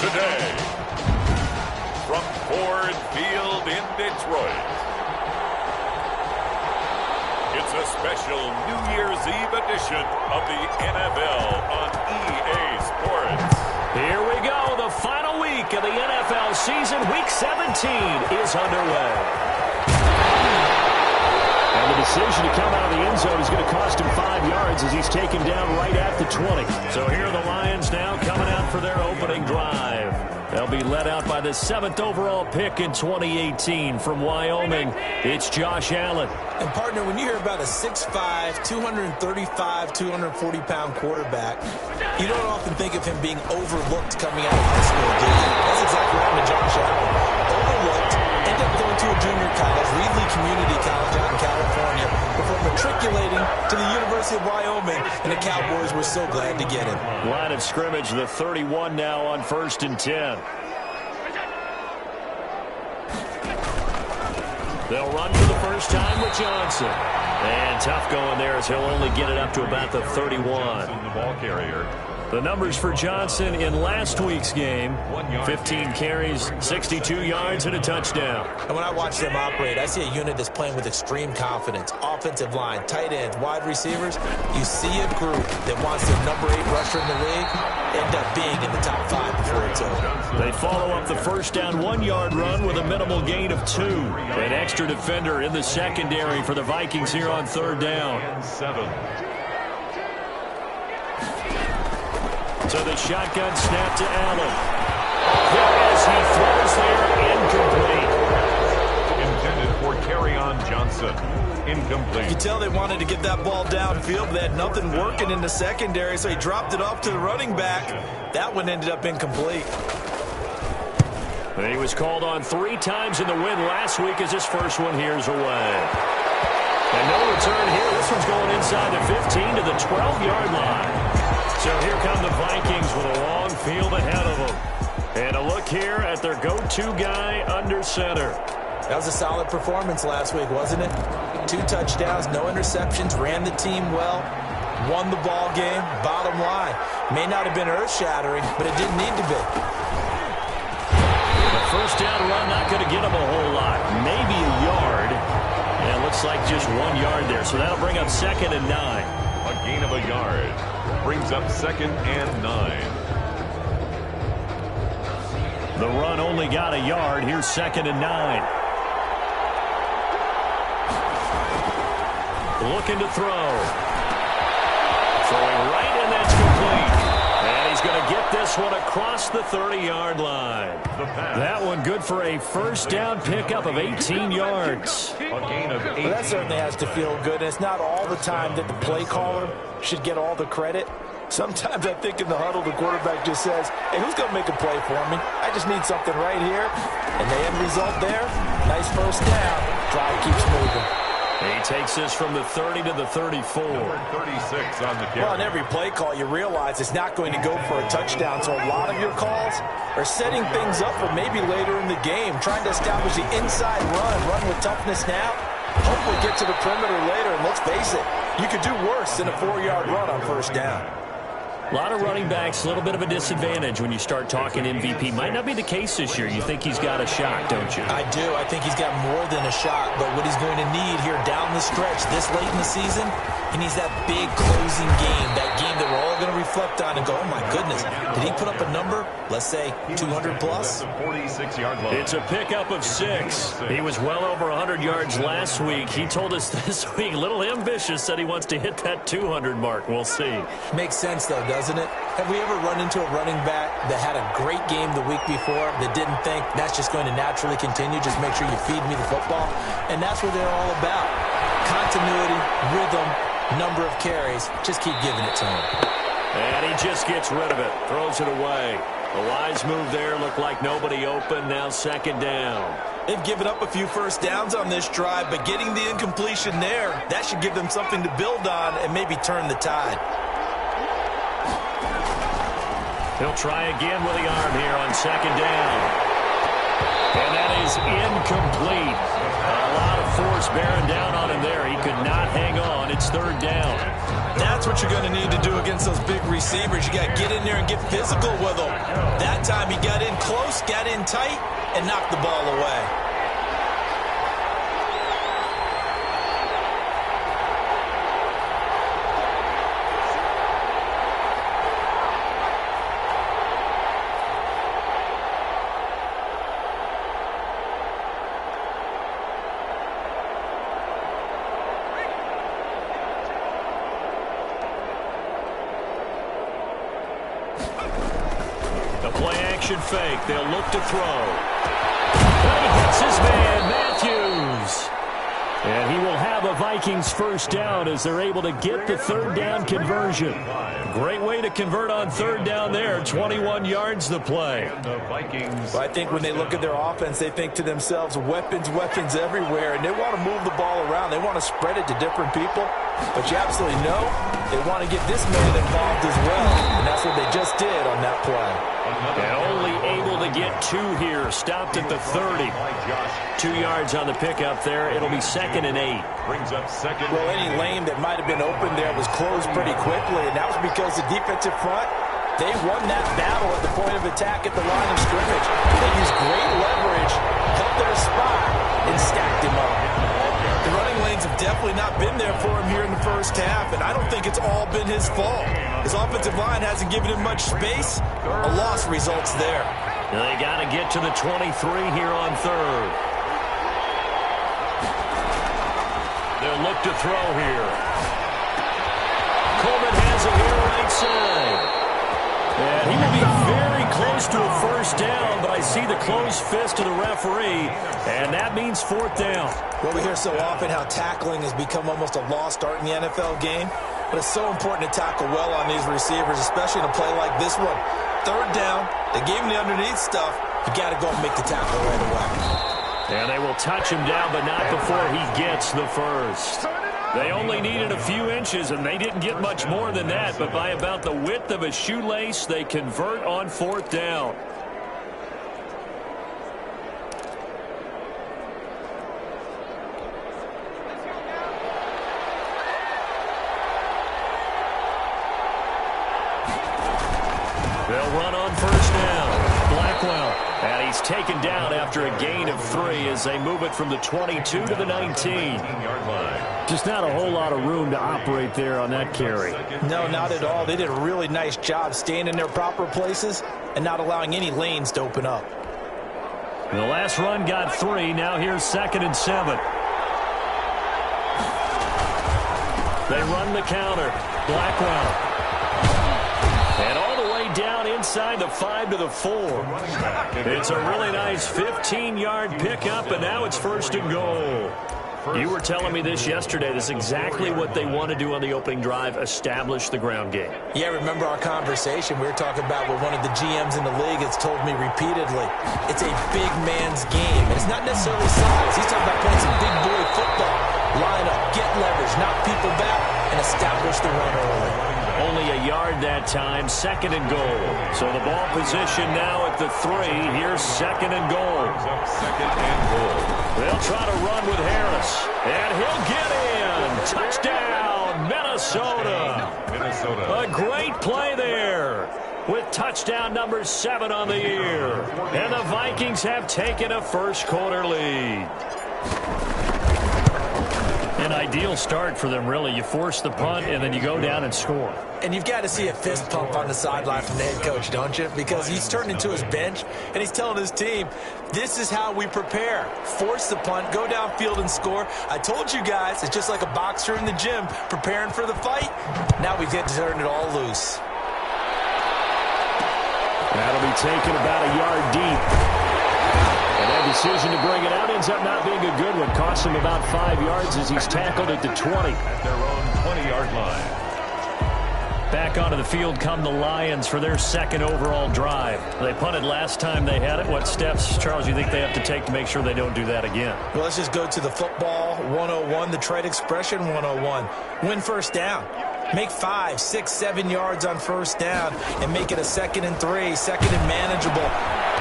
today, from Ford Field in Detroit, it's a special New Year's Eve edition of the NFL on EA Sports. Here we go. The final week of the NFL season. Week 17 is underway. And the decision to come out of the end zone is going to cost him 5 yards as he's taken down right at the 20. So here are the Lions now coming out for their opening drive. They'll be led out by the 7th overall pick in 2018 from Wyoming. It's Josh Allen. And, partner, when you hear about a 6'5", 235, 240-pound quarterback, you don't often think of him being overlooked coming out of high school, do you? That's exactly what happened to Josh Allen. Overlooked, ended up going to a junior college, Reedley Community College out in California, before matriculating to the University of Wyoming, and the Cowboys were so glad to get him. Line of scrimmage, the 31 now on 1st and 10. They'll run for the first time with Johnson. And tough going there as he'll only get it up to about the 31. The ball carrier. The numbers for Johnson in last week's game, 15 carries, 62 yards, and a touchdown. And when I watch them operate, I see a unit that's playing with extreme confidence. Offensive line, tight ends, wide receivers. You see a group that wants their number 8 rusher in the league end up being in the top 5 before it's over. They follow up the first down 1-yard run with a minimal gain of 2. An extra defender in the secondary for the Vikings here on 3rd down. 7. So the shotgun snap to Allen. As he throws there, incomplete. Intended for Kerryon Johnson. Incomplete. You can tell they wanted to get that ball downfield, but they had nothing working in the secondary, so he dropped it off to the running back. That one ended up incomplete. And he was called on 3 times in the win last week as his first one here's away. And no return here. This one's going inside the 15 to the 12-yard line. So here come the Vikings with a long field ahead of them. And a look here at their go-to guy under center. That was a solid performance last week, wasn't it? 2 touchdowns, no interceptions, ran the team well, won the ball game. Bottom line, may not have been earth-shattering, but it didn't need to be. The first down run not going to get him a whole lot. Maybe a yard. And it looks like just 1 yard there. So that'll bring up 2nd and 9. A gain of a yard. Brings up 2nd and 9. The run only got a yard. Here's 2nd and 9. Looking to throw. Throwing right, and that's complete. And he's going to get this one across the 30-yard line. That one good for a first down pickup of 18 yards. A gain of 8. Well, that certainly has to feel good. And it's not all the time that the play caller should get all the credit. Sometimes I think in the huddle, the quarterback just says, hey, who's going to make a play for me? I just need something right here. And the end result there, nice first down. Drive keeps moving. He takes this from the 30 to the 34. Number 36 on the carry. Well, on every play call, you realize it's not going to go for a touchdown. So a lot of your calls are setting things up for maybe later in the game, trying to establish the inside run with toughness now. Hopefully get to the perimeter later, and let's face it, you could do worse than a 4-yard run on first down. A lot of running backs, a little bit of a disadvantage when you start talking MVP. Might not be the case this year. You think he's got a shot, don't you? I do. I think he's got more than a shot. But what he's going to need here down the stretch this late in the season, he needs that big closing game, that game that we're all going to reflect on and go, oh, my goodness, did he put up a number, let's say, 200 plus? 46-yard line. It's a pickup of 6. He was well over 100 yards last week. He told us this week, a little ambitious, said he wants to hit that 200 mark. We'll see. Makes sense, though, doesn't it? Have we ever run into a running back that had a great game the week before that didn't think that's just going to naturally continue, just make sure you feed me the football? And that's what they're all about. Continuity, rhythm, number of carries. Just keep giving it to him. And he just gets rid of it, throws it away. A wise move there, looked like nobody open, now 2nd down. They've given up a few first downs on this drive, but getting the incompletion there, that should give them something to build on and maybe turn the tide. He'll try again with the arm here on 2nd down. And that is incomplete. A lot of force bearing down on him there. He could not hang on. It's 3rd down. That's what you're going to need to do against those big receivers. You got to get in there and get physical with them. That time he got in close, got in tight, and knocked the ball away. Fake. They'll look to throw. He hits his man, Matthews. And he will have a Vikings first down as they're able to get the third down conversion. Great way to convert on third down there. 21 yards the play. Well, I think when they look at their offense, they think to themselves, weapons, weapons everywhere. And they want to move the ball around. They want to spread it to different people. But you absolutely know they want to get this man involved as well. And that's what they just did on that play. And only able to get two here. Stopped at the 30. 2 yards on the pickup there. It'll be 2nd and 8. Brings up second. Well, any lane that might have been open there was closed pretty quickly. And that was because the defensive front, they won that battle at the point of attack at the line of scrimmage. They used great leverage, held their spot, and stacked him up. The running lanes have definitely not been there for him here in the first half, and I don't think it's all been his fault. His offensive line hasn't given him much space. A loss results there. Now they got to get to the 23 here on third. They'll look to throw here. Coleman has it here right side. And he will be very close to a first down, but I see the closed fist of the referee, and that means 4th down. Well, we hear so often how tackling has become almost a lost art in the NFL game, but it's so important to tackle well on these receivers, especially in a play like this one. Third down, they gave him the underneath stuff. You got to go and make the tackle right away. And they will touch him down, but not before he gets the first. They only needed a few inches, and they didn't get much more than that, but by about the width of a shoelace, they convert on 4th down. They'll run on first down. Blackwell. And he's taken down after a gain of 3 as they move it from the 22 to the 19-yard line. Just not a whole lot of room to operate there on that carry. No, not at all. They did a really nice job staying in their proper places and not allowing any lanes to open up. The last run got 3. Now here's 2nd and 7. They run the counter. Blackwell. And all the way down inside the 5 to the 4. It's a really nice 15-yard pickup, and now it's 1st and goal. You were telling me this yesterday. This is exactly what they want to do on the opening drive, establish the ground game. Yeah, remember our conversation. We were talking about what one of the GMs in the league has told me repeatedly. It's a big man's game, and it's not necessarily size. He's talking about playing some big boy football. Line up, get leverage, knock people back, and establish the run early. Only a yard that time, 2nd and goal. So the ball position now at the 3. Here's 2nd and goal. 2nd and goal. They'll try to run with Harris. And he'll get in. Touchdown, Minnesota. A great play there with touchdown number 7 on the year. And the Vikings have taken a first-quarter lead. An ideal start for them, really. You force the punt, and then you go down and score. And you've got to see a fist pump on the sideline from the head coach, don't you? Because he's turned into his bench, and he's telling his team, this is how we prepare. Force the punt, go downfield and score. I told you guys, it's just like a boxer in the gym preparing for the fight. Now we get to turn it all loose. That'll be taken about a yard deep. And that decision to bring it out ends up not being a good one. Costs him about 5 yards as he's tackled at the 20. At their own 20-yard line. Back onto the field come the Lions for their 2nd overall drive. They punted last time they had it. What steps, Charles, you think they have to take to make sure they don't do that again? Well, let's just go to the football 101, the trade expression 101. Win first down. Make 5, 6, 7 yards on first down and make it a 2nd and 3, 2nd and manageable.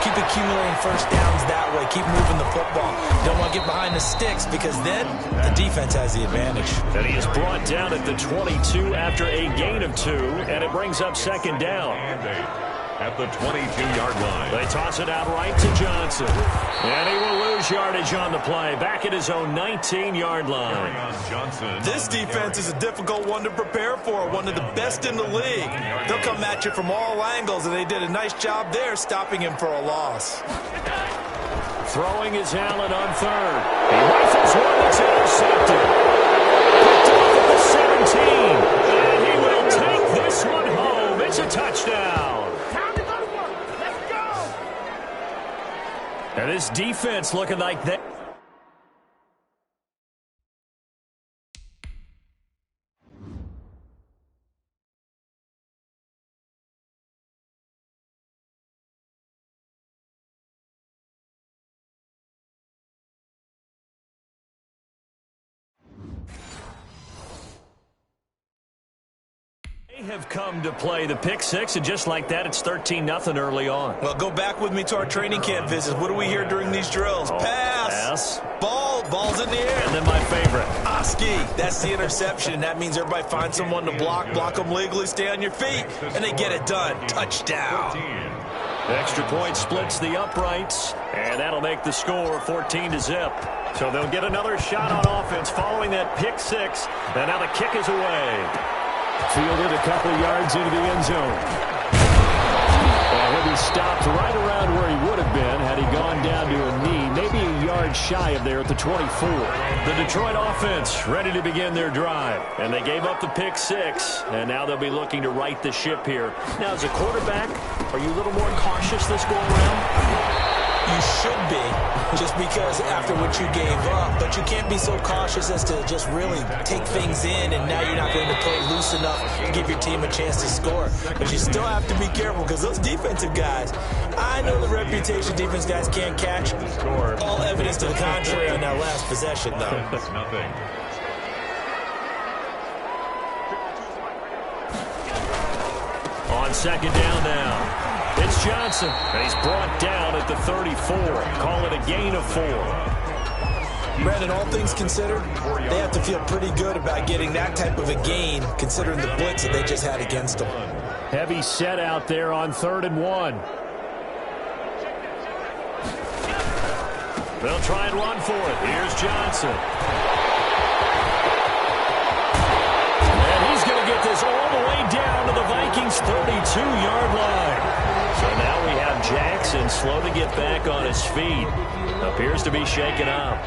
Keep accumulating first downs that way. Keep moving the football. Don't want to get behind the sticks because then the defense has the advantage. And he is brought down at the 22 after a gain of 2, and it brings up 2nd down. At the 22-yard line. They toss it out right to Johnson. And he will lose yardage on the play. Back at his own 19-yard line. This defense is a difficult one to prepare for, one of the best in the league. They'll come at you from all angles, and they did a nice job there stopping him for a loss. Throwing is Allen on 3rd. He rifles one that's intercepted. Picked off at the 17. And he will take this one home. It's a touchdown. And this defense looking like that. They have come to play the pick 6, and just like that, it's 13-0 early on. Well, go back with me to our training camp visits. What do we hear during these drills? Pass. Ball's in the air. And then my favorite. Oski. That's the interception. That means everybody finds someone to block them legally, stay on your feet, and they get it done. Touchdown. Extra point splits the uprights, and that'll make the score 14-0. So they'll get another shot on offense following that pick 6, and now the kick is away. Fielded a couple yards into the end zone. And he'll be stopped right around where he would have been had he gone down to a knee, maybe a yard shy of there at the 24. The Detroit offense ready to begin their drive. And they gave up the pick 6, and now they'll be looking to right the ship here. Now, as a quarterback, are you a little more cautious this go around? You should be, just because after what you gave up. But you can't be so cautious as to just really take things in, and now you're not going to play loose enough to give your team a chance to score. But you still have to be careful because those defensive guys, I know the reputation defense guys can't catch. All evidence to the contrary on that last possession, though. That's nothing. On 2nd down now. It's Johnson, and he's brought down at the 34. Call it a gain of 4. Brandon, all things considered, they have to feel pretty good about getting that type of a gain, considering the blitz that they just had against them. Heavy set out there on 3rd and 1. They'll try and run for it. Here's Johnson. And he's going to get this all the way down to the Vikings' 32-yard line. So now we have Jackson slow to get back on his feet. Appears to be shaken up.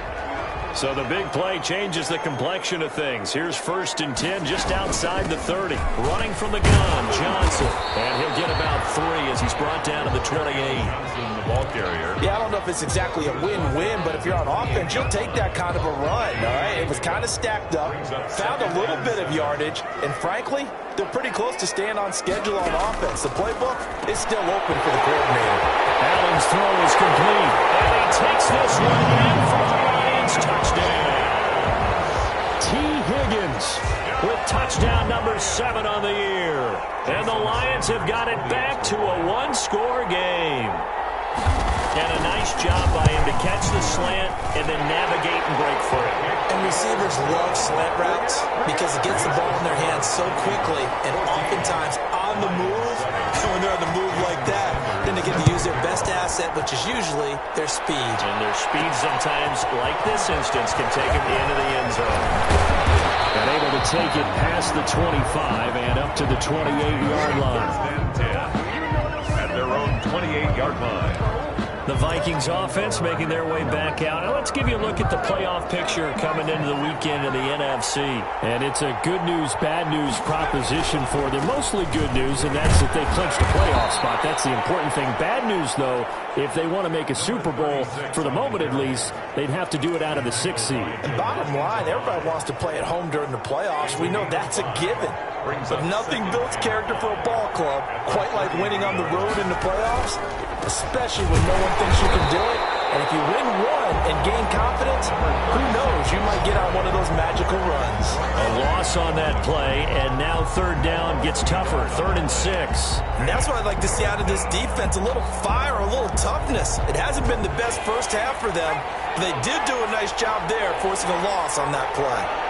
So the big play changes the complexion of things. Here's 1st and 10 just outside the 30. Running from the gun, Johnson. And he'll get about 3 as he's brought down to the 28. The ball carrier. Yeah, I don't know if it's exactly a win-win, but if you're on offense, you'll take that kind of a run, all right? It was kind of stacked up, found a little bit of yardage, and frankly, they're pretty close to staying on schedule on offense. The playbook is still open for the coordinator. Allen's throw is complete, and he takes this one in for the Lions touchdown. T. Higgins with touchdown number 7 on the year. And the Lions have got it back to a 1-score game. And a nice job by him to catch the slant and then navigate and break free. And receivers love slant routes because it gets the ball in their hands so quickly and oftentimes on the move. And when they're on the move like that, then they get to use their best asset, which is usually their speed. And their speed sometimes, like this instance, can take them into the end zone. And able to take it past the 25 and up to the 28-yard line. At their own 28-yard line. The Vikings offense making their way back out. Now let's give you a look at the playoff picture coming into the weekend in the NFC. And it's a good news, bad news proposition for them. Mostly good news, and that's that they clinched a playoff spot. That's the important thing. Bad news, though, if they want to make a Super Bowl, for the moment at least, they'd have to do it out of the 6th seed. And bottom line, everybody wants to play at home during the playoffs. We know that's a given. But nothing builds character for a ball club quite like winning on the road in the playoffs, especially when no one thinks you can do it. And if you win one, and gain confidence, who knows? You might get on one of those magical runs. A loss on that play, and now third down gets tougher. 3rd and 6. And that's what I'd like to see out of this defense, a little fire, a little toughness. It hasn't been the best first half for them, but they did do a nice job there forcing a loss on that play.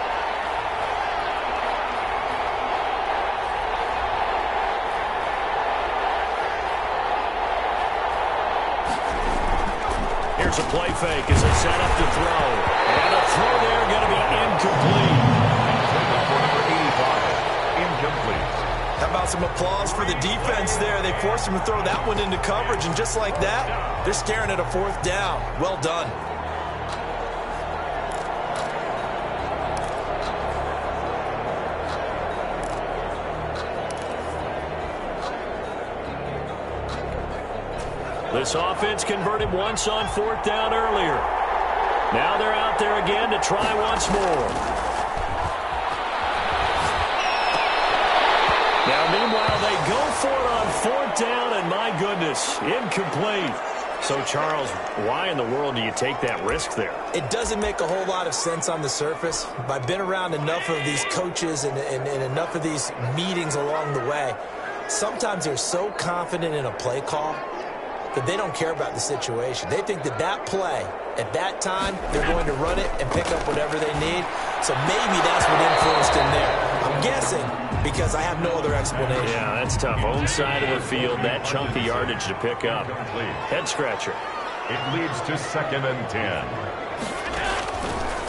Here's a play fake as they set up to throw. And a throw there going to be incomplete. For number 85, incomplete. How about some applause for the defense there? They forced him to throw that one into coverage, and just like that, they're staring at a 4th down. Well done. This offense converted once on 4th down earlier. Now they're out there again to try once more. Now, meanwhile, they go for it on 4th down, and my goodness, incomplete. So, Charles, why in the world do you take that risk there? It doesn't make a whole lot of sense on the surface. But I've been around enough of these coaches and enough of these meetings along the way. Sometimes they're so confident in a play call that they don't care about the situation. They think that that play, at that time, they're going to run it and pick up whatever they need. So maybe that's what influenced him there. I'm guessing because I have no other explanation. Yeah, that's tough. Own side of the field, that chunk of yardage to pick up. Head scratcher. It leads to 2nd and 10.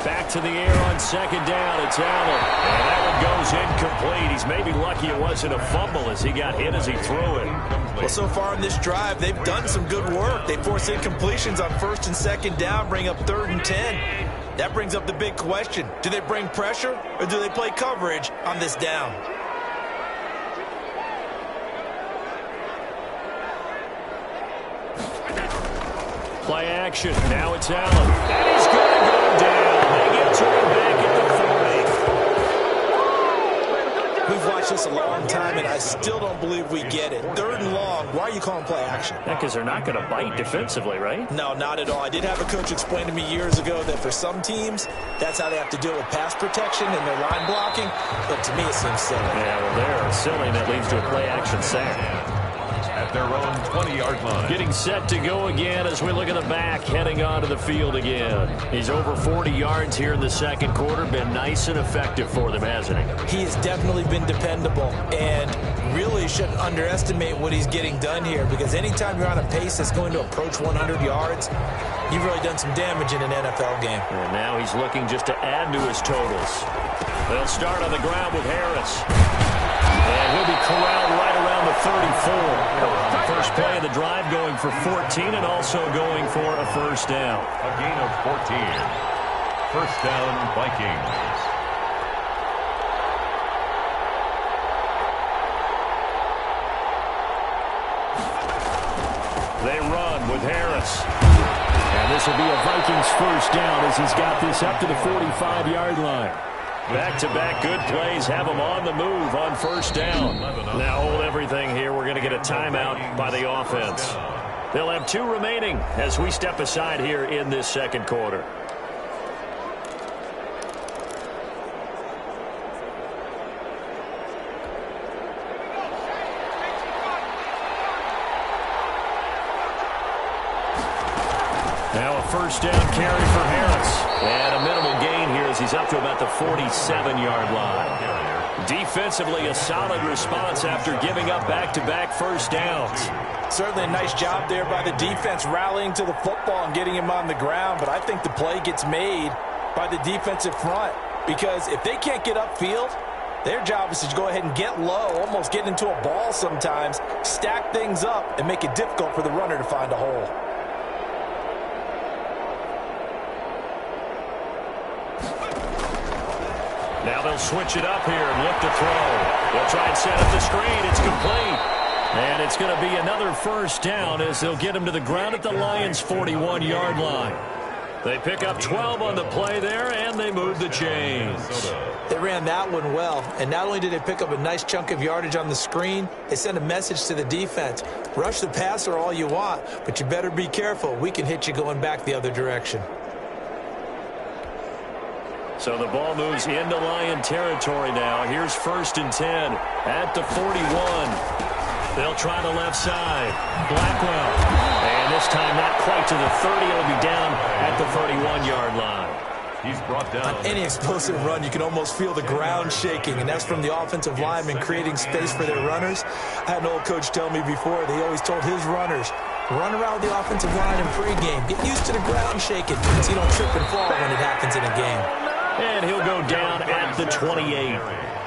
Back to the air on 2nd down. It's Allen. And that one goes incomplete. He's maybe lucky it wasn't a fumble as he got hit as he threw it. Well, so far in this drive, they've done some good work. They force incompletions on 1st and 2nd down, bring up 3rd and 10. That brings up the big question. Do they bring pressure or do they play coverage on this down? Play action. Now it's Allen. And he's going to go down. They get to him back at the 40. We've watched this a long time, and I still don't believe we get it. 3rd and long. Why are you calling play action? Yeah, because they're not going to bite defensively, right? No, not at all. I did have a coach explain to me years ago that for some teams, that's how they have to deal with pass protection and their line blocking. But to me, it seems silly. Yeah, well, they're silly, and that leads to a play action sack. At their own 20-yard line. Getting set to go again as we look at the back, heading onto the field again. He's over 40 yards here in the 2nd quarter. Been nice and effective for them, hasn't he? He has definitely been dependable, and really shouldn't underestimate what he's getting done here, because anytime you're on a pace that's going to approach 100 yards, you've really done some damage in an NFL game. And now he's looking just to add to his totals. They'll start on the ground with Harris. And he'll be corralled right around the 34. First play of the drive going for 14 and also going for a 1st down. A gain of 14. 1st down, Vikings. They run with Harris. And this will be a Vikings 1st down as he's got this up to the 45-yard line. Back-to-back good plays have them on the move on 1st down. Now hold everything here. We're going to get a timeout by the offense. They'll have 2 remaining as we step aside here in this 2nd quarter. Now a 1st down carry for Harris. And a minimal gain here as he's up to about the 47-yard line. Defensively, a solid response after giving up back-to-back 1st downs. Certainly a nice job there by the defense rallying to the football and getting him on the ground, but I think the play gets made by the defensive front, because if they can't get upfield, their job is to go ahead and get low, almost get into a ball sometimes, stack things up, and make it difficult for the runner to find a hole. Now they'll switch it up here and look to throw. They'll try and set up the screen. It's complete. And it's going to be another 1st down as they'll get him to the ground at the Lions' 41-yard line. They pick up 12 on the play there, and they move the chains. They ran that one well, and not only did they pick up a nice chunk of yardage on the screen, they sent a message to the defense. Rush the passer all you want, but you better be careful. We can hit you going back the other direction. So the ball moves into Lion territory now. Here's 1st and 10 at the 41. They'll try the left side. Blackwell. And this time not quite to the 30. It'll be down at the 31-yard line. He's brought down. On any explosive run, you can almost feel the ground shaking, and that's from the offensive linemen creating space for their runners. I had an old coach tell me before, that he always told his runners, run around the offensive line in pregame. Get used to the ground shaking so you don't trip and fall when it happens in a game. And he'll go down at the 28.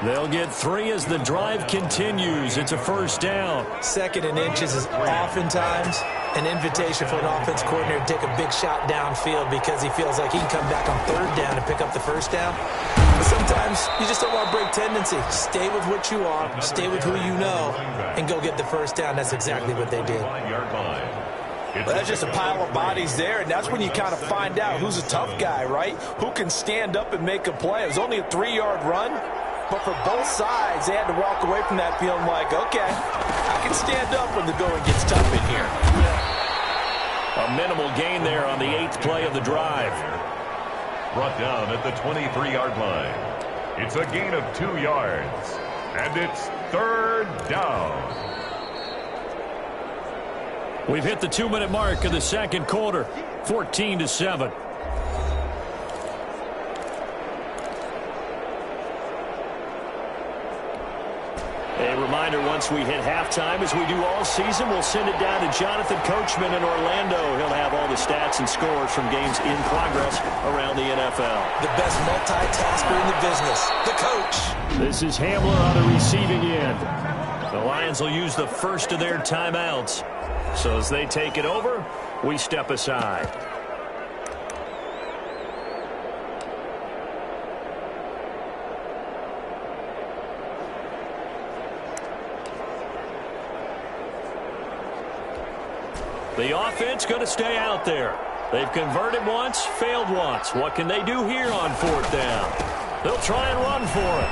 They'll get 3 as the drive continues. It's a 1st down. 2nd and inches is oftentimes an invitation for an offense coordinator to take a big shot downfield because he feels like he can come back on 3rd down and pick up the 1st down. But sometimes you just don't want to break tendency. Stay with what you are, stay with who you know, and go get the 1st down. That's exactly what they did. Well, that's just a pile of bodies there, and that's when you kind of find out who's a tough guy, right? Who can stand up and make a play. It was only a 3-yard run, but for both sides, they had to walk away from that feeling like, okay, I can stand up when the going gets tough in here. A minimal gain there on the 8th play of the drive. Brought down at the 23-yard line. It's a gain of 2 yards, and it's 3rd down. We've hit the 2-minute mark of the 2nd quarter, 14-7. A reminder, once we hit halftime, as we do all season, we'll send it down to Jonathan Coachman in Orlando. He'll have all the stats and scores from games in progress around the NFL. The best multitasker in the business, the coach. This is Hamler on the receiving end. The Lions will use the first of their timeouts. So as they take it over, we step aside. The offense going to stay out there. They've converted once, failed once. What can they do here on 4th down? They'll try and run for it.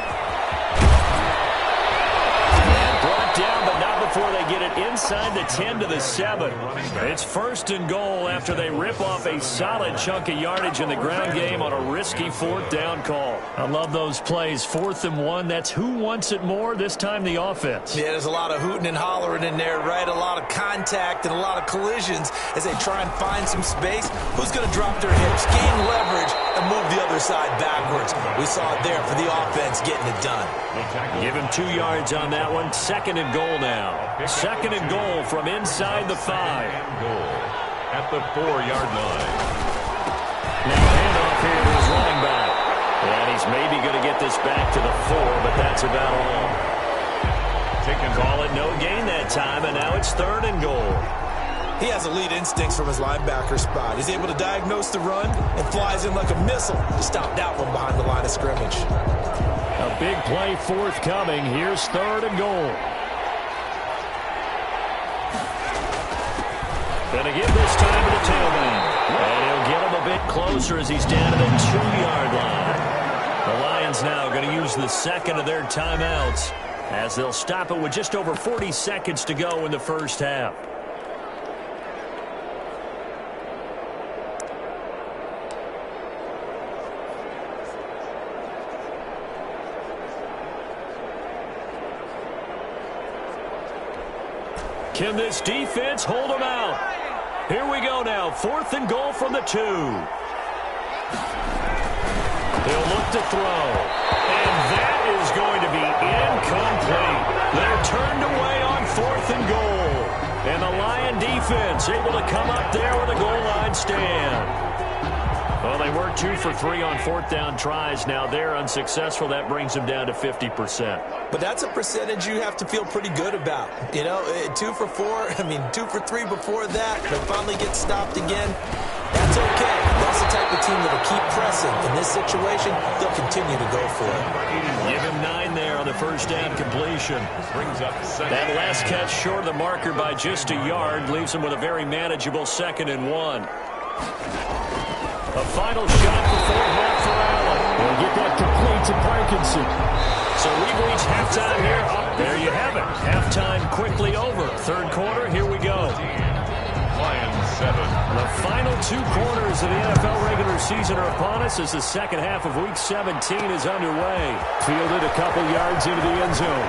Brought down, but not before they get it inside the 10 to the 7. It's 1st and goal after they rip off a solid chunk of yardage in the ground game on a risky 4th down call. I love those plays. 4th and 1. That's who wants it more. This time the offense. Yeah, there's a lot of hooting and hollering in there, right? A lot of contact and a lot of collisions as they try and find some space. Who's going to drop their hips, gain leverage, and move the other side backwards? We saw it there for the offense getting it done. Give him 2 yards on that one. 2nd and goal now. 2nd and goal from inside the 5. Goal at the 4-yard line. Now handoff here to his running back. And he's maybe going to get this back to the 4, but that's about all. Call it no gain that time, and now it's 3rd and goal. He has elite instincts from his linebacker spot. He's able to diagnose the run and flies in like a missile to stop that one behind the line of scrimmage. A big play forthcoming. Here's 3rd and goal. Going to give this time to the tailback. And he'll get him a bit closer as he's down to the 2-yard line. The Lions now going to use the 2nd of their timeouts as they'll stop it with just over 40 seconds to go in the 1st half. Can this defense hold them out? Here we go now. 4th and goal from the 2. They'll look to throw. And that is going to be incomplete. They're turned away on 4th and goal. And the Lion defense able to come up there with a goal line stand. Well, they were 2 for 3 on 4th down tries. Now they're unsuccessful. That brings them down to 50%. But that's a percentage you have to feel pretty good about. You know, 2 for 4, 2 for 3 before that. They finally get stopped again. That's okay. That's the type of team that will keep pressing. In this situation, they'll continue to go for it. Give him 9 there on the 1st down completion. Brings up that last catch short of the marker by just a yard leaves him with a very manageable 2nd and 1. A final shot before half for Allen. We'll get that complete to Parkinson. So we've reached halftime here. There you have it. Halftime quickly over. 3rd quarter, here we go. Lions 7. The final 2 quarters of the NFL regular season are upon us as the second half of Week 17 is underway. Fielded a couple yards into the end zone.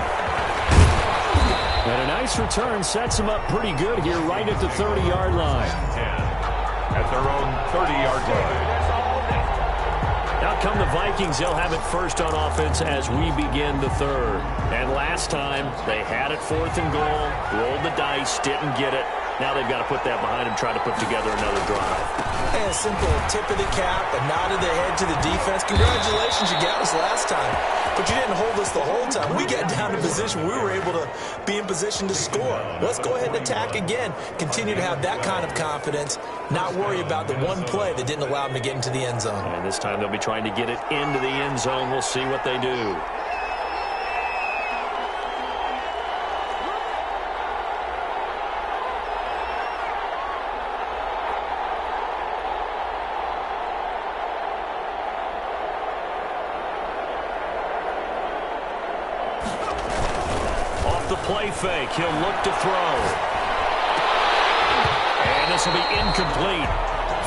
And a nice return sets him up pretty good here right at the 30-yard line. 10 at their own 30-yard line. Out come the Vikings. They'll have it first on offense as we begin the third. And last time, they had it 4th and goal, rolled the dice, didn't get it. Now they've got to put that behind them, try to put together another drive. And a simple tip of the cap, a nod of the head to the defense. Congratulations, you got us last time. But you didn't hold us the whole time. We got down to position. We were able to be in position to score. Let's go ahead and attack again. Continue to have that kind of confidence. Not worry about the one play that didn't allow them to get into the end zone. And this time they'll be trying to get it into the end zone. We'll see what they do. Play fake. He'll look to throw. And this will be incomplete.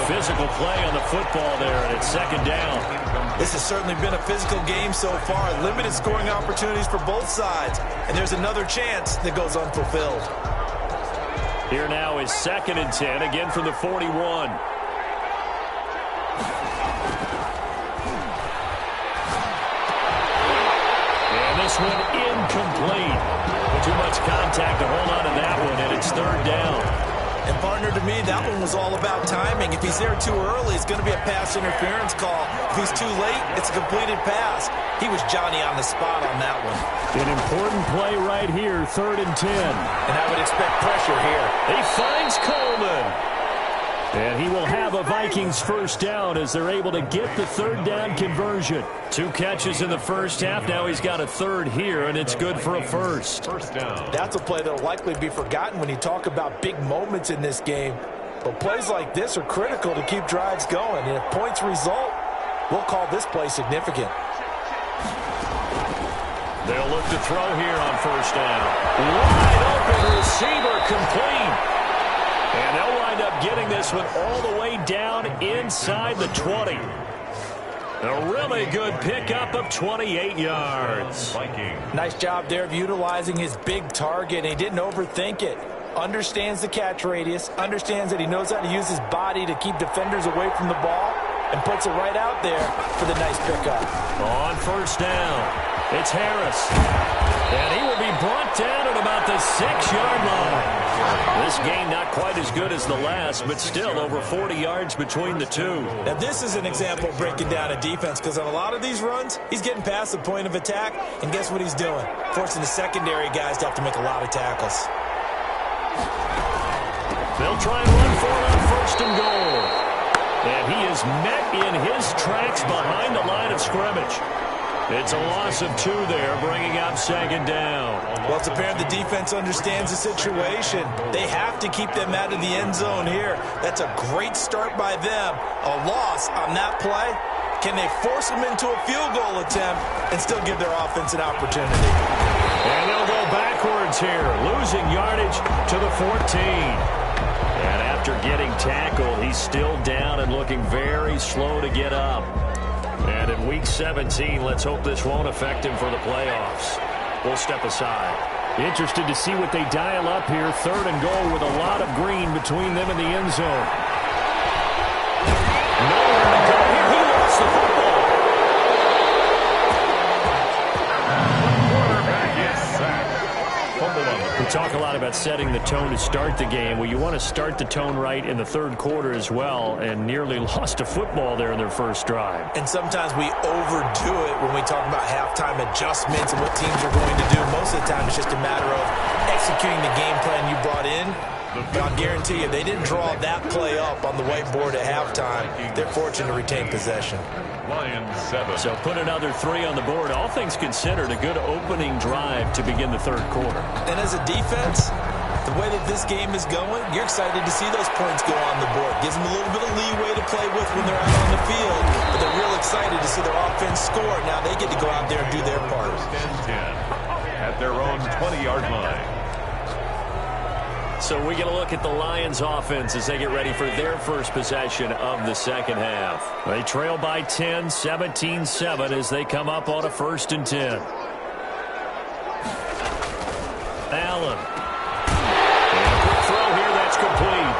Physical play on the football there, and it's second down. This has certainly been a physical game so far. Limited scoring opportunities for both sides. And there's another chance that goes unfulfilled. Here now is 2nd and 10, again from the 41. And this one incomplete. Too much contact to hold on to that one, and it's 3rd down. And, partner, to me, that one was all about timing. If he's there too early, it's going to be a pass interference call. If he's too late, it's a completed pass. He was Johnny on the spot on that one. An important play right here, 3rd and 10. And I would expect pressure here. He finds Coleman. And he will have a Vikings first down as they're able to get the 3rd down conversion. 2 catches in the first half. Now he's got a 3rd here, and it's good for a first. First down. That's a play that will likely be forgotten when you talk about big moments in this game. But plays like this are critical to keep drives going. And if points result, we'll call this play significant. They'll look to throw here on first down. Wide open receiver complete. And they'll wind up getting this one all the way down inside the 20. A really good pickup of 28 yards. Nice job there of utilizing his big target. He didn't overthink it. Understands the catch radius. Understands that he knows how to use his body to keep defenders away from the ball. And puts it right out there for the nice pickup. On first down, it's Harris. And he will be brought down at about the 6-yard line. This game not quite as good as the last, but still over 40 yards between the two. Now this is an example of breaking down a defense, because on a lot of these runs, he's getting past the point of attack, and guess what he's doing? Forcing the secondary guys to have to make a lot of tackles. They'll try and run for it on first and goal. And he is met in his tracks behind the line of scrimmage. It's a loss of 2 there, bringing up 2nd down. Well, it's apparent the defense understands the situation. They have to keep them out of the end zone here. That's a great start by them. A loss on that play. Can they force them into a field goal attempt and still give their offense an opportunity? And they'll go backwards here, losing yardage to the 14. And after getting tackled, he's still down and looking very slow to get up. And in Week 17, let's hope this won't affect him for the playoffs. We'll step aside. Interested to see what they dial up here. 3rd and goal with a lot of green between them and the end zone. Nowhere to go here. He lost the football. Quarterback is sacked. Fumble on the We talk a lot about setting the tone to start the game. Well, you want to start the tone right in the 3rd quarter as well, and nearly lost a football there in their first drive. And sometimes we overdo it when we talk about halftime adjustments and what teams are going to do. Most of the time, it's just a matter of executing the game plan you brought in. But I'll guarantee you, they didn't draw that play up on the whiteboard at halftime. They're fortunate to retain possession. Lions 7. So put another 3 on the board. All things considered, a good opening drive to begin the 3rd quarter. And as a defense, the way that this game is going, you're excited to see those points go on the board. Gives them a little bit of leeway to play with when they're out on the field. But they're real excited to see their offense score. Now they get to go out there and do their part. 10 at their own 20-yard line. So we get a look at the Lions offense as they get ready for their first possession of the second half. They trail by 10, 17-7 as they come up on a 1st and 10. Allen. And a quick throw here, that's complete.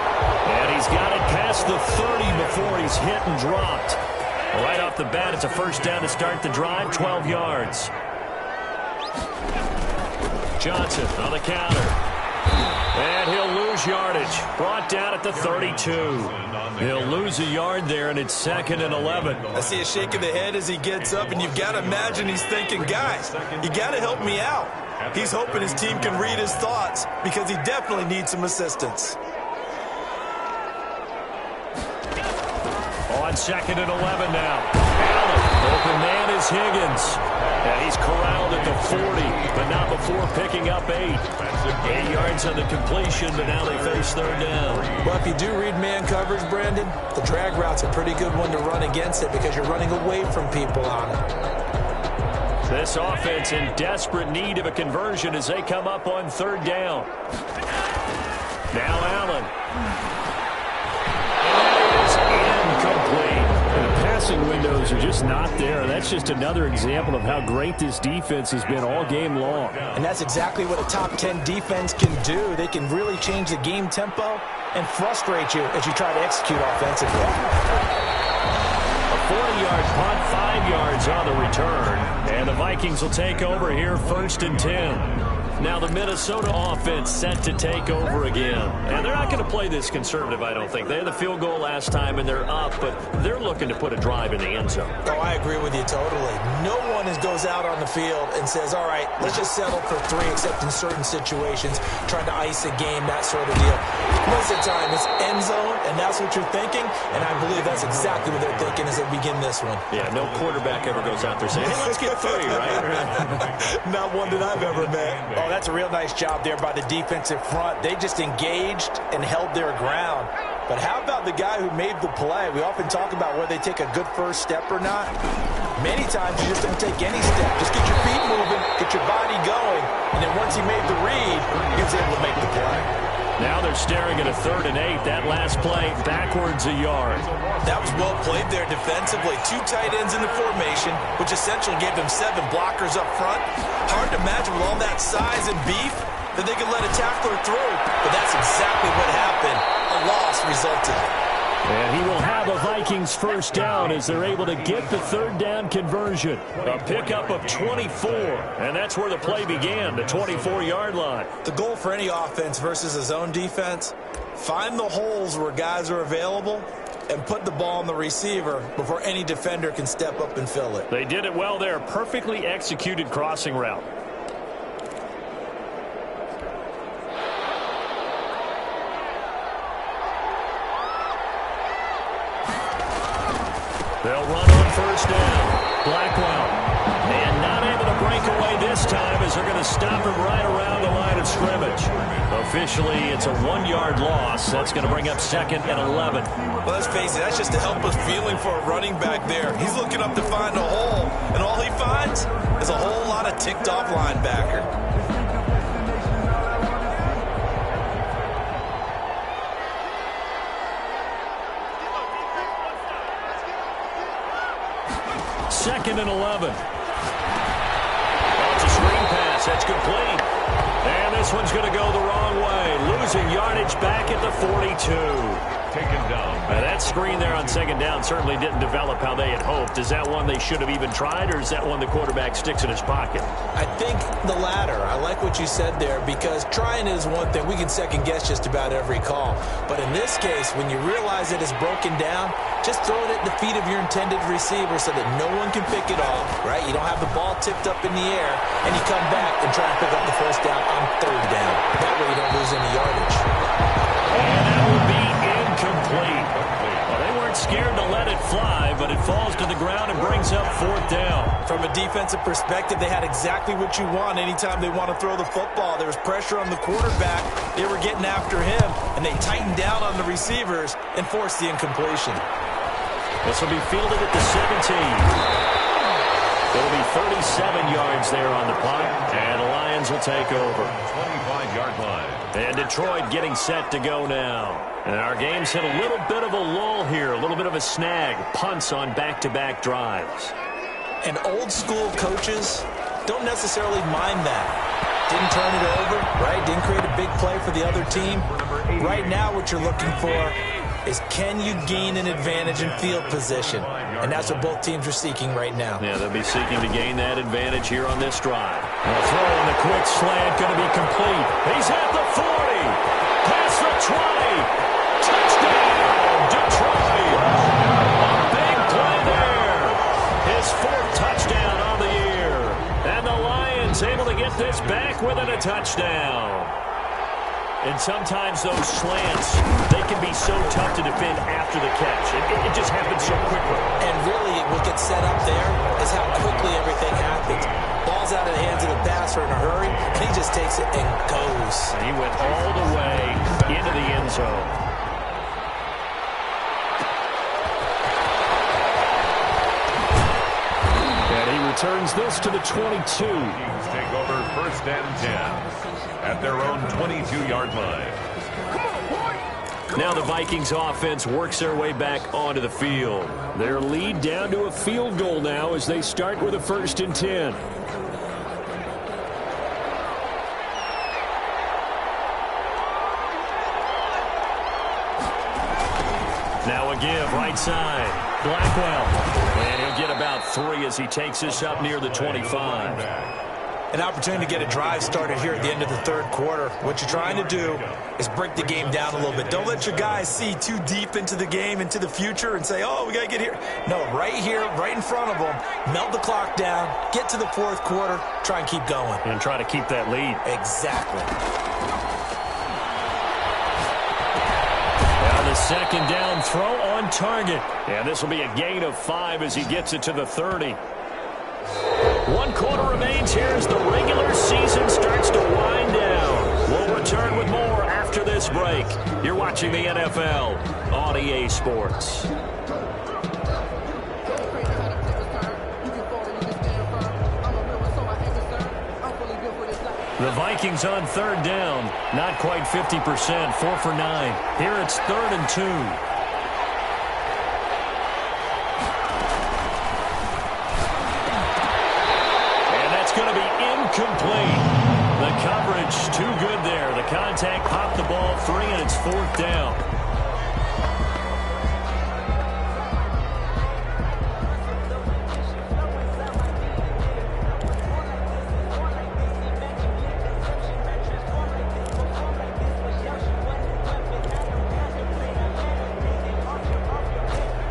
And he's got it past the 30 before he's hit and dropped. Right off the bat, it's a 1st down to start the drive, 12 yards. Johnson on the counter. And he'll lose yardage. Brought down at the 32. He'll lose a yard there, and it's 2nd and 11. I see a shake of the head as he gets up, and you've got to imagine he's thinking, guys, you got to help me out. He's hoping his team can read his thoughts because he definitely needs some assistance. On 2nd and 11 now. Allen, open man is Higgins. And he's corralled at the 40, but not before picking up 8. 8 yards on the completion, but now they face 3rd down. Well, if you do read man coverage, Brandon, the drag route's a pretty good one to run against it because you're running away from people on it. This offense in desperate need of a conversion as they come up on 3rd down. Now Allen. Passing windows are just not there. That's just another example of how great this defense has been all game long. And that's exactly what a top 10 defense can do. They can really change the game tempo and frustrate you as you try to execute offensively. A 40-yard punt, 5 yards on the return. And the Vikings will take over here 1st and 10. Now the Minnesota offense set to take over again. And they're not going to play this conservative, I don't think. They had the field goal last time, and they're up, but they're looking to put a drive in the end zone. Oh, I agree with you totally. No one goes out on the field and says, all right, let's just settle for 3, except in certain situations, trying to ice a game, that sort of deal. Most of the time, it's end zone, and that's what you're thinking, and I believe that's exactly what they're thinking as they begin this one. Yeah, no quarterback ever goes out there saying, hey, let's get 3, right? Not one that I've ever met. Oh, that's a real nice job there by the defensive front. They just engaged and held their ground. But how about the guy who made the play? We often talk about whether they take a good first step or not. Many times you just don't take any step. Just get your feet moving, get your body going, and then once he made the read, he was able to make the play. Now they're staring at a 3rd and 8. That last play, backwards a yard. That was well played there defensively. 2 tight ends in the formation, which essentially gave them 7 blockers up front. Hard to imagine with all that size and beef that they could let a tackler through. But that's exactly what happened. A loss resulted. And he will have a Vikings 1st down as they're able to get the 3rd down conversion. A pickup of 24, and that's where the play began, the 24-yard line. The goal for any offense versus a zone defense, find the holes where guys are available and put the ball on the receiver before any defender can step up and fill it. They did it well there. Perfectly executed crossing route. They'll run on 1st down. Blackwell. And not able to break away this time as they're going to stop him right around the line of scrimmage. Officially, it's a 1-yard loss. That's going to bring up 2nd and 11. Well, let's face it, that's just a helpless feeling for a running back there. He's looking up to find a hole, and all he finds is a whole lot of ticked-off linebacker. Second and 11. That's a screen pass. That's complete. And this one's going to go the wrong way. Losing yardage back at the 42. Taken down. That screen there on 2nd down certainly didn't develop how they had hoped. Is that one they should have even tried, or is that one the quarterback sticks in his pocket? I think the latter. I like what you said there, because trying is one thing. We can second-guess just about every call. But in this case, when you realize it is broken down, just throw it at the feet of your intended receiver so that no one can pick it off, right? You don't have the ball tipped up in the air, and you come back and try and pick up the 1st down on 3rd down. That way you don't lose any yardage. And that will be incomplete. Well, they weren't scared to let it fly, but it falls to the ground and brings up 4th down. From a defensive perspective, they had exactly what you want anytime they want to throw the football. There was pressure on the quarterback. They were getting after him, and they tightened down on the receivers and forced the incompletion. This will be fielded at the 17. It'll be 37 yards there on the punt, and the Lions will take over. 25-yard line. And Detroit getting set to go now. And our game's hit a little bit of a lull here, a little bit of a snag. Punts on back-to-back drives. And old-school coaches don't necessarily mind that. Didn't turn it over, right? Didn't create a big play for the other team. Right now what you're looking for is can you gain an advantage in field position? And that's what both teams are seeking right now. Yeah, they'll be seeking to gain that advantage here on this drive. The throw on the quick slant going to be complete. He's at the 40. Past the 20. Touchdown, Detroit. A big play there. His fourth touchdown on the year. And the Lions able to get this back within a touchdown. And sometimes those slants, they can be so tough to defend after the catch. It just happens so quickly. And really, what gets set up there is how quickly everything happens. Ball's out of the hands of the passer in a hurry, and he just takes it and goes. And he went all the way into the end zone. And he returns this to the 22. Teams take over 1st and 10 at their own 22-yard line. Now the Vikings offense works their way back onto the field. Their lead down to a field goal now as they start with a 1st and 10. Now a give right side. Blackwell. And he'll get about 3 as he takes this up near the 25. An opportunity to get a drive started here at the end of the 3rd quarter. What you're trying to do is break the game down a little bit. Don't let your guys see too deep into the game, into the future, and say, oh, we got to get here. No, right here, right in front of them, melt the clock down, get to the 4th quarter, try and keep going. And try to keep that lead. Exactly. Now the 2nd down throw on target. And this will be a gain of 5 as he gets it to the 30. 1 quarter remains here as the regular season starts to wind down. We'll return with more after this break. You're watching the NFL on EA Sports. The Vikings on 3rd down. Not quite 50%, 4 for 9. Here it's 3rd and 2. Going to be incomplete. The coverage too good there. The contact popped the ball free, and it's 4th down.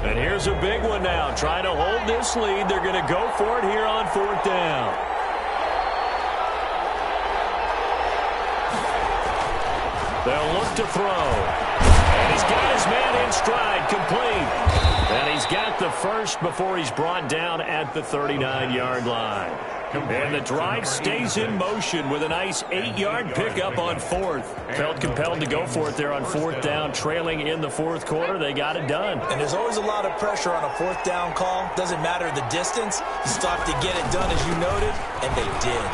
And here's a big one now. Trying to hold this lead. They're going to go for it here on 4th down. They'll look to throw. And he's got his man in stride, complete. And he's got the first before he's brought down at the 39-yard line. And the drive stays in motion with a nice 8-yard pickup on 4th. Felt compelled to go for it there on 4th down, trailing in the 4th quarter. They got it done. And there's always a lot of pressure on a 4th down call. Doesn't matter the distance. You still have to get it done, as you noted, and they did.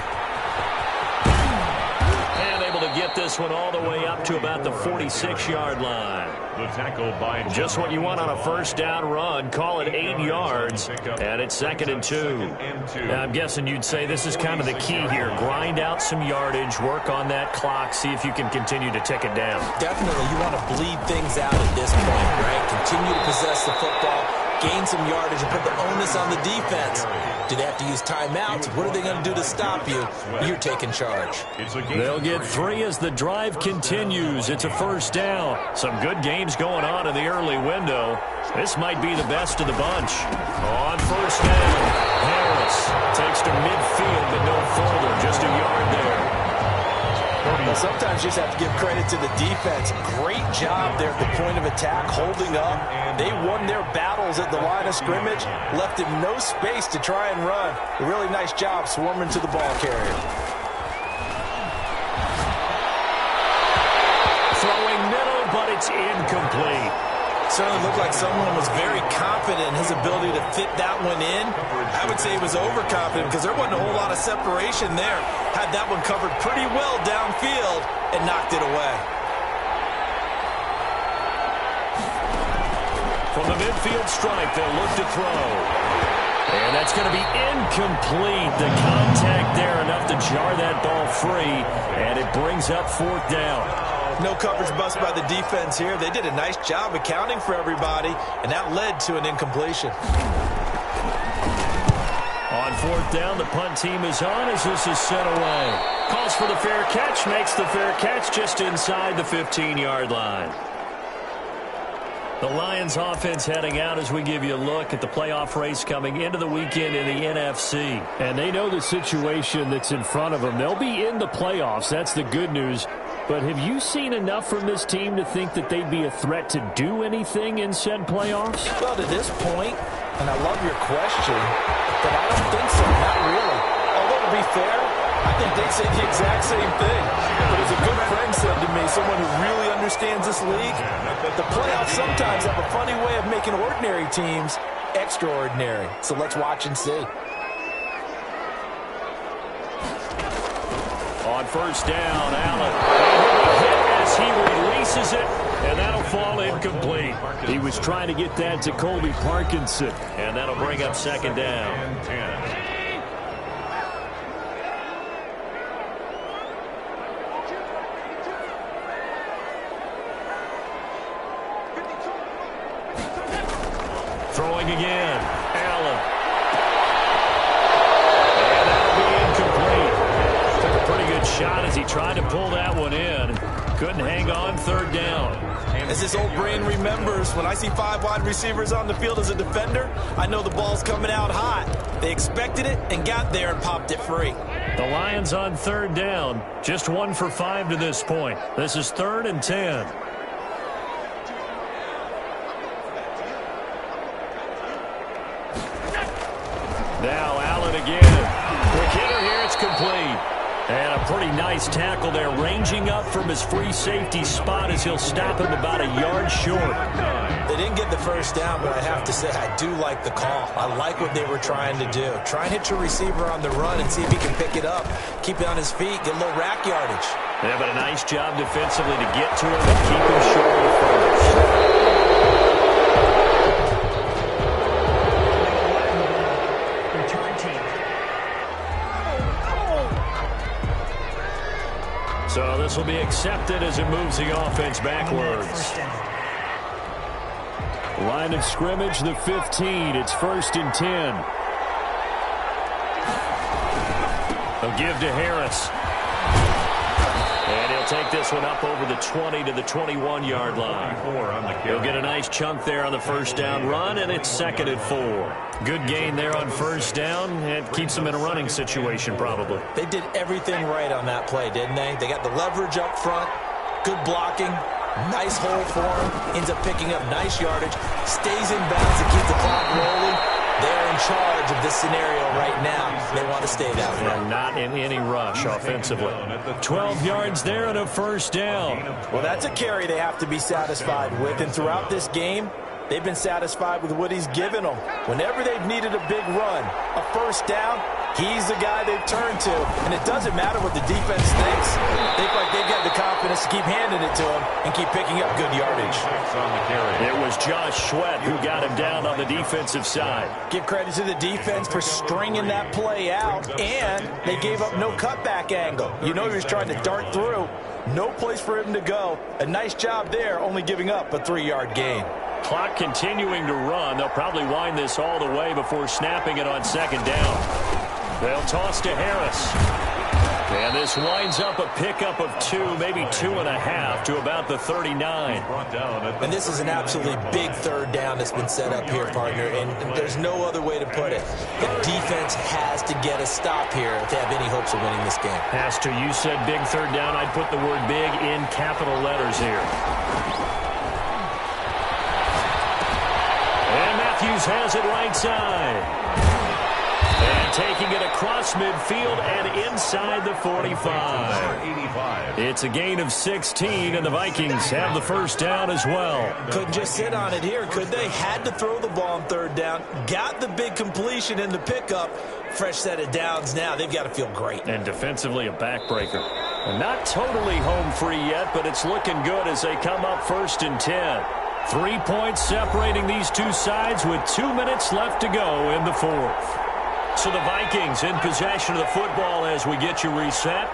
To get this one all the way up to about the 46-yard line. The tackle by just what you want on a 1st down run. Call it 8 yards, and it's 2nd and 2. Now, I'm guessing you'd say this is kind of the key here. Grind out some yardage, work on that clock, see if you can continue to tick it down. Definitely, you want to bleed things out at this point, right? Continue to possess the football, gain some yardage, and put the onus on the defense. Do they have to use timeouts? What are they going to do to stop you? You're taking charge. They'll get 3 as the drive continues. It's a 1st down. Some good games going on in the early window. This might be the best of the bunch. On 1st down, Harris takes to midfield, but no further. Just a yard there. Well, sometimes you just have to give credit to the defense. Great job there at the point of attack, holding up. They won their battles at the line of scrimmage, left him no space to try and run. A really nice job swarming to the ball carrier. Throwing middle, but it's incomplete. Certainly looked like someone was very confident in his ability to fit that one in. I would say he was overconfident because there wasn't a whole lot of separation there. Had that one covered pretty well downfield and knocked it away. From the midfield stripe, they'll look to throw. And that's going to be incomplete. The contact there enough to jar that ball free, and it brings up 4th down. No coverage bust by the defense here. They did a nice job accounting for everybody, and that led to an incompletion. On 4th down, the punt team is on as this is sent away. Calls for the fair catch, makes the fair catch just inside the 15-yard line. The Lions offense heading out as we give you a look at the playoff race coming into the weekend in the NFC. And they know the situation that's in front of them. They'll be in the playoffs. That's the good news. But have you seen enough from this team to think that they'd be a threat to do anything in said playoffs? Well, to this point, and I love your question, but I don't think so. Not really. Although, to be fair, I think they'd say the exact same thing. But as a good friend said to me, someone who really understands this league, the playoffs sometimes have a funny way of making ordinary teams extraordinary. So let's watch and see. On 1st down, Allen. And hit as he releases it, and that'll fall incomplete. He was trying to get that to Colby Parkinson. And that'll bring up 2nd down. 10. Throwing again. Allen. And that'll be incomplete. Took a pretty good shot as he tried to pull that one in. Couldn't hang on. 3rd down. As this old brain remembers, when I see 5 wide receivers on the field as a defender, I know the ball's coming out hot. They expected it and got there and popped it free. The Lions on 3rd down. Just 1 for 5 to this point. This is 3rd and 10. Now Allen again. Quick hitter here. It's complete. And a pretty nice tackle there, ranging up from his free safety spot as he'll stop him about a yard short. They didn't get the 1st down, but I have to say I do like the call. I like what they were trying to do. Try and hit your receiver on the run and see if he can pick it up. Keep it on his feet, get a little rack yardage. Yeah, but a nice job defensively to get to him and keep him short of the first. So this will be accepted as it moves the offense backwards. Line of scrimmage, the 15. It's 1st and 10. They'll give to Harris. And he'll take this one up over the 20 to the 21-yard line. He'll get a nice chunk there on the 1st down run, and it's 2nd and 4. Good gain there on 1st down. It keeps them in a running situation, probably. They did everything right on that play, didn't they? They got the leverage up front, good blocking, nice hole for him, ends up picking up nice yardage, stays in bounds to keep the clock rolling. They're in charge of this scenario right now. They want to stay that way. And not in any rush offensively. 12 yards there and a 1st down. Well, that's a carry they have to be satisfied with. And throughout this game, they've been satisfied with what he's given them. Whenever they've needed a big run, a 1st down, he's the guy they've turned to. And it doesn't matter what the defense thinks. They feel like they've got the confidence to keep handing it to him and keep picking up good yardage. It was Josh Sweat who got him down on the defensive side. Give credit to the defense for stringing that play out, and they gave up no cutback angle. You know he was trying to dart through. No place for him to go. A nice job there, only giving up a 3-yard gain. Clock continuing to run. They'll probably wind this all the way before snapping it on 2nd down. They'll toss to Harris. And this winds up a pickup of 2, maybe 2.5 to about the 39. And this is an absolutely big 3rd down that's been set up here, partner, and there's no other way to put it. The defense has to get a stop here if they have any hopes of winning this game. Has to. You said big 3rd down. I'd put the word big in capital letters here. And Matthews has it right side. And taking it across midfield and inside the 45. It's a gain of 16, and the Vikings have the first down as well. Couldn't just sit on it here, could they? Had to throw the ball on third down. Got the big completion in the pickup. Fresh set of downs now. They've got to feel great. And defensively, a backbreaker. Not totally home free yet, but it's looking good as they come up 1st and 10. 3 points separating these two sides with 2 minutes left to go in the 4th. So the Vikings in possession of the football as we get you reset.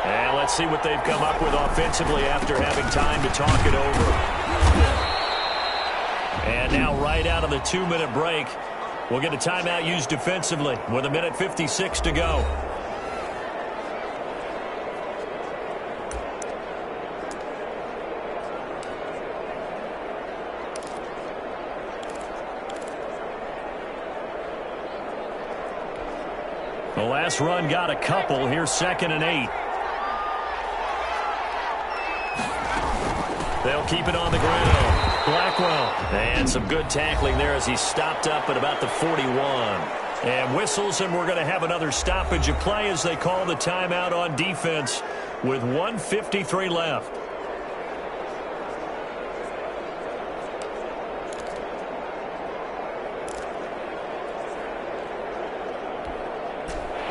And let's see what they've come up with offensively after having time to talk it over. And now right out of the 2-minute break, we'll get a timeout used defensively with 1:56 to go. The last run got a couple. Here's 2nd and 8. They'll keep it on the ground. Blackwell. And some good tackling there as he stopped up at about the 41. And whistles, and we're going to have another stoppage of play as they call the timeout on defense with 1:53 left.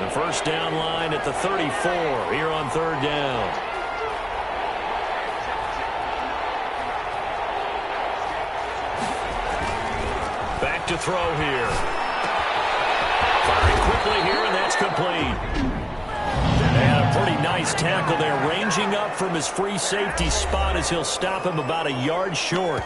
The first down line at the 34 here on 3rd down. Back to throw here. Firing quickly here, and that's complete. And a pretty nice tackle there, ranging up from his free safety spot as he'll stop him about a yard short.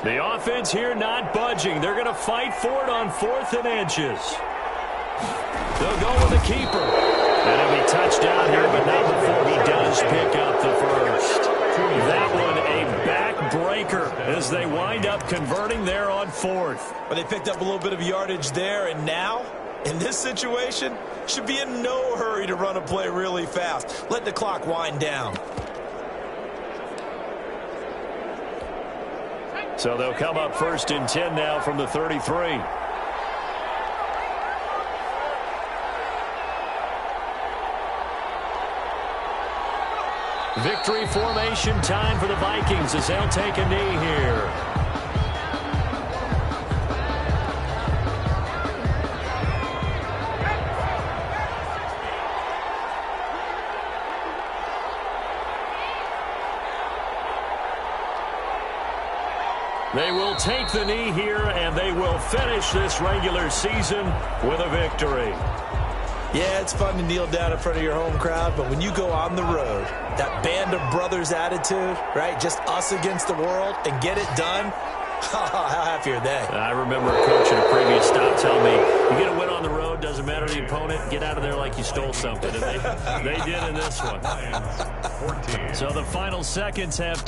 The offense here not budging. They're going to fight for it on 4th and inches. They'll go with the keeper. And he'll be touchdown here, but not before he does pick up the first. That one a backbreaker as they wind up converting there on 4th. Well, they picked up a little bit of yardage there, and now, in this situation, should be in no hurry to run a play really fast. Let the clock wind down. So they'll come up 1st and 10 now from the 33. Victory formation time for the Vikings as they'll take a knee here. They will take the knee here, and they will finish this regular season with a victory. Yeah, it's fun to kneel down in front of your home crowd, but when you go on the road, that band of brothers attitude, right, just us against the world, and get it done, how happy are they? I remember a coach in a previous stop telling me, you get a win on the road, doesn't matter the opponent, get out of there like you stole something. And they did in this one. So the final seconds have